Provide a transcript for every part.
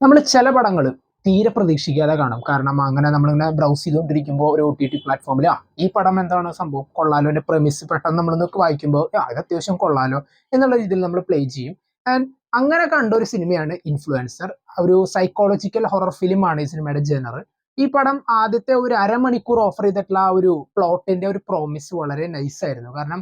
നമ്മൾ ചില പടങ്ങൾ തീരെ പ്രതീക്ഷിക്കാതെ കാണും. കാരണം അങ്ങനെ നമ്മളിങ്ങനെ ബ്രൗസ് ചെയ്തുകൊണ്ടിരിക്കുമ്പോൾ ഒരു OTT പ്ലാറ്റ്ഫോമിൽ ഈ പടം എന്താണ് സംഭവം കൊള്ളാലോ, എൻ്റെ പ്രമിസ് പെട്ടെന്ന് നമ്മളൊക്കെ വായിക്കുമ്പോൾ ഇത് അത്യാവശ്യം കൊള്ളാലോ എന്നുള്ള രീതിയിൽ നമ്മൾ പ്ലേ ചെയ്യും. ആൻഡ് അങ്ങനെ കണ്ട ഒരു സിനിമയാണ് ഇൻഫ്ലുവൻസർ. ഒരു സൈക്കോളജിക്കൽ ഹൊറർ ഫിലിമാണ് ഈ സിനിമയുടെ ജനർ. ഈ പടം ആദ്യത്തെ ഒരു അരമണിക്കൂർ ഓഫർ ചെയ്തിട്ടുള്ള ആ ഒരു പ്ലോട്ടിന്റെ ഒരു പ്രോമിസ് വളരെ നൈസായിരുന്നു. കാരണം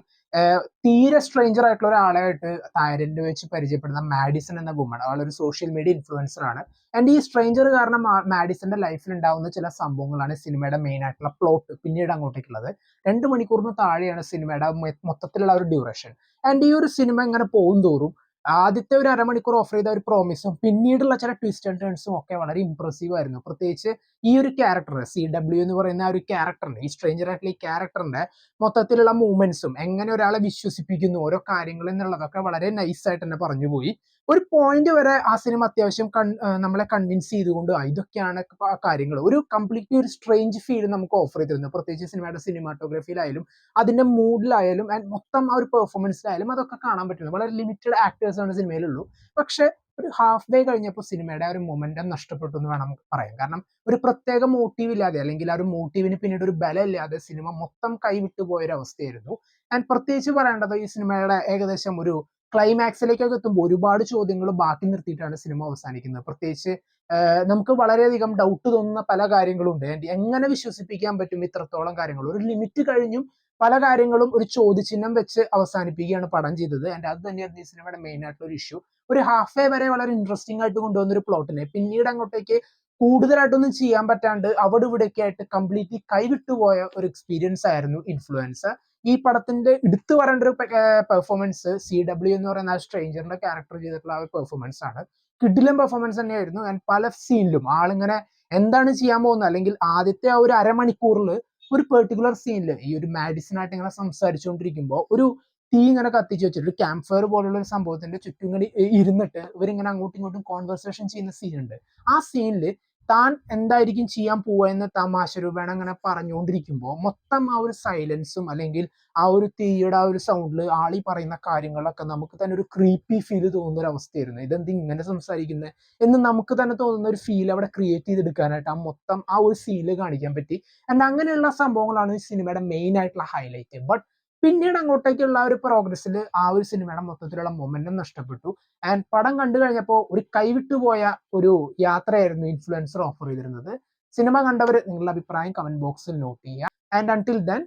തീരെ സ്ട്രേഞ്ചർ ആയിട്ടുള്ള ഒരാളായിട്ട് തായ്ലൻഡ് വെച്ച് പരിചയപ്പെടുന്ന മാഡിസൺ എന്ന വുമൺ, അവളൊരു സോഷ്യൽ മീഡിയ ഇൻഫ്ലുവൻസർ ആണ്. ആൻഡ് ഈ സ്ട്രേഞ്ചർ കാരണം മാഡിസന്റെ ലൈഫിൽ ഉണ്ടാവുന്ന ചില സംഭവങ്ങളാണ് സിനിമയുടെ മെയിൻ ആയിട്ടുള്ള പ്ലോട്ട് പിന്നീട് അങ്ങോട്ടേക്കുള്ളത്. 2 മണിക്കൂറിന് താഴെയാണ് സിനിമയുടെ മൊത്തത്തിലുള്ള ഒരു ഡ്യൂറേഷൻ. ആൻഡ് ഈ ഒരു സിനിമ ഇങ്ങനെ പോകും തോറും ആദ്യത്തെ ഒരു അരമണിക്കൂർ ഓഫർ ചെയ്ത ഒരു പ്രോമിസും പിന്നീടുള്ള ചില ട്വിസ്റ്റ് ആൻഡ് ടേൺസും ഒക്കെ വളരെ ഇംപ്രസീവ് ആയിരുന്നു. പ്രത്യേകിച്ച് ഈ ഒരു ക്യാരക്ടർ CW എന്ന് പറയുന്ന ആ ഒരു ക്യാരക്ടറിന്റെ, ഈ സ്ട്രേഞ്ചർ ആയിട്ടുള്ള ഈ ക്യാരക്ടറിന്റെ മൊത്തത്തിലുള്ള മൂവ്മെന്റ്സും എങ്ങനെ ഒരാളെ വിശ്വസിപ്പിക്കുന്നു ഓരോ കാര്യങ്ങൾ എന്നുള്ളതൊക്കെ വളരെ നൈസായിട്ട് തന്നെ പറഞ്ഞു പോയി. ഒരു പോയിന്റ് വരെ ആ സിനിമ അത്യാവശ്യം നമ്മളെ കൺവിൻസ് ചെയ്തുകൊണ്ട് ഇതൊക്കെയാണ് കാര്യങ്ങൾ, ഒരു കംപ്ലീറ്റ്ലി ഒരു സ്ട്രേഞ്ച് ഫീൽ നമുക്ക് ഓഫർ ചെയ്തിരുന്നു. പ്രത്യേകിച്ച് സിനിമയുടെ സിനിമാറ്റോഗ്രഫിയിലായാലും അതിന്റെ മൂഡിലായാലും ആൻഡ് മൊത്തം ആ ഒരു പെർഫോമൻസിലായാലും അതൊക്കെ കാണാൻ പറ്റുന്നു. വളരെ ലിമിറ്റഡ് ആക്ടേഴ്സ് ആണ് സിനിമയിലുള്ളൂ. പക്ഷെ ഒരു ഹാഫ് വേ കഴിഞ്ഞപ്പോൾ സിനിമയുടെ ആ ഒരു മൊമെന്റം നഷ്ടപ്പെട്ടു എന്ന് വേണം നമുക്ക് പറയാം. കാരണം ഒരു പ്രത്യേക മോട്ടീവ് ഇല്ലാതെ, അല്ലെങ്കിൽ ആ ഒരു മോട്ടീവിന് പിന്നീട് ഒരു ബലം ഇല്ലാതെ സിനിമ മൊത്തം കൈവിട്ടു പോയൊരു അവസ്ഥയായിരുന്നു. ആൻഡ് പ്രത്യേകിച്ച് പറയേണ്ടത് ഈ സിനിമയുടെ ഏകദേശം ഒരു ക്ലൈമാക്സിലേക്കൊക്കെ എത്തുമ്പോൾ ഒരുപാട് ചോദ്യങ്ങൾ ബാക്കി നിർത്തിയിട്ടാണ് സിനിമ അവസാനിക്കുന്നത്. പ്രത്യേകിച്ച് നമുക്ക് വളരെയധികം ഡൗട്ട് തോന്നുന്ന പല കാര്യങ്ങളും ഉണ്ട്. ആൻഡ് എങ്ങനെ വിശ്വസിപ്പിക്കാൻ പറ്റും ഇത്രത്തോളം കാര്യങ്ങൾ? ഒരു ലിമിറ്റ് കഴിഞ്ഞും പല കാര്യങ്ങളും ഒരു ചോദ്യചിഹ്നം വെച്ച് അവസാനിപ്പിക്കുകയാണ് പടം ചെയ്തത്. ആൻഡ് അത് തന്നെയായിരുന്നു ഈ സിനിമയുടെ മെയിൻ ആയിട്ടുള്ള ഒരു ഇഷ്യൂ. ഒരു ഹാഫ് വേ വരെ വളരെ ഇൻട്രസ്റ്റിംഗ് ആയിട്ട് കൊണ്ടുവന്ന ഒരു പ്ലോട്ടിനെ പിന്നീട് അങ്ങോട്ടേക്ക് കൂടുതലായിട്ടൊന്നും ചെയ്യാൻ പറ്റാണ്ട് അവിടെ ഇവിടെയൊക്കെ ആയിട്ട് കംപ്ലീറ്റ്ലി കൈവിട്ടുപോയ ഒരു എക്സ്പീരിയൻസ് ആയിരുന്നു ഇൻഫ്ലുവൻസ്. ഈ പടത്തിന്റെ എടുത്തു പറയേണ്ട ഒരു പെർഫോമൻസ് CW എന്ന് പറയുന്ന ആ സ്ട്രേഞ്ചറിന്റെ ക്യാരക്ടർ ചെയ്തിട്ടുള്ള ആ ഒരു പെർഫോമൻസ് ആണ്. കിഡിലൻ പെർഫോമൻസ് തന്നെയായിരുന്നു. ആൻഡ് പല സീനിലും ആളിങ്ങനെ എന്താണ് ചെയ്യാൻ പോകുന്നത്, അല്ലെങ്കിൽ ആദ്യത്തെ ആ ഒരു അരമണിക്കൂറിൽ ഒരു പെർട്ടിക്കുലർ സീനിൽ ഈ ഒരു മാഡിസനായിട്ട് ഇങ്ങനെ സംസാരിച്ചുകൊണ്ടിരിക്കുമ്പോൾ ഒരു തീ ഇങ്ങനെ കത്തിച്ച് വെച്ചിട്ട് ഒരു ക്യാമ്പ് ഫയർ പോലുള്ള ഒരു സംഭവത്തിന്റെ ചുറ്റും ഇങ്ങനെ ഇരുന്നിട്ട് ഇവരിങ്ങനെ അങ്ങോട്ടും ഇങ്ങോട്ടും കോൺവെർസേഷൻ ചെയ്യുന്ന സീനുണ്ട്. ആ സീനിൽ താൻ എന്തായിരിക്കും ചെയ്യാൻ പോവുക എന്ന് തമാശ രൂപേണ അങ്ങനെ പറഞ്ഞുകൊണ്ടിരിക്കുമ്പോൾ മൊത്തം ആ ഒരു സൈലൻസും അല്ലെങ്കിൽ ആ ഒരു തീയുടെ ആ ഒരു സൗണ്ടിൽ ആളി പറയുന്ന കാര്യങ്ങളൊക്കെ നമുക്ക് തന്നെ ഒരു ക്രീപ്പി ഫീൽ തോന്നുന്ന ഒരു അവസ്ഥയായിരുന്നു. ഇതെന്ത് ഇങ്ങനെ സംസാരിക്കുന്നത് എന്ന് നമുക്ക് തന്നെ തോന്നുന്ന ഒരു ഫീൽ അവിടെ ക്രിയേറ്റ് ചെയ്തെടുക്കാനായിട്ട് ആ മൊത്തം ആ ഒരു സീനിൽ കാണിക്കാൻ പറ്റി. ആൻഡ് അങ്ങനെയുള്ള സംഭവങ്ങളാണ് ഈ സിനിമയുടെ മെയിൻ ആയിട്ടുള്ള ഹൈലൈറ്റ്. ബട്ട് പിന്നീട് അങ്ങോട്ടേക്കുള്ള ഒരു പ്രോഗ്രസ്സിൽ ആ ഒരു സിനിമയുടെ മൊത്തത്തിലുള്ള മൊമെന്റം നഷ്ടപ്പെട്ടു. ആൻഡ് പടം കണ്ടു കഴിഞ്ഞപ്പോൾ ഒരു കൈവിട്ടുപോയ ഒരു യാത്രയായിരുന്നു ഇൻഫ്ലുവൻസർ ഓഫർ ചെയ്തിരുന്നത്. സിനിമ കണ്ടവർ നിങ്ങളുടെ അഭിപ്രായം കമന്റ് ബോക്സിൽ നോട്ട് ചെയ്യുക. And until then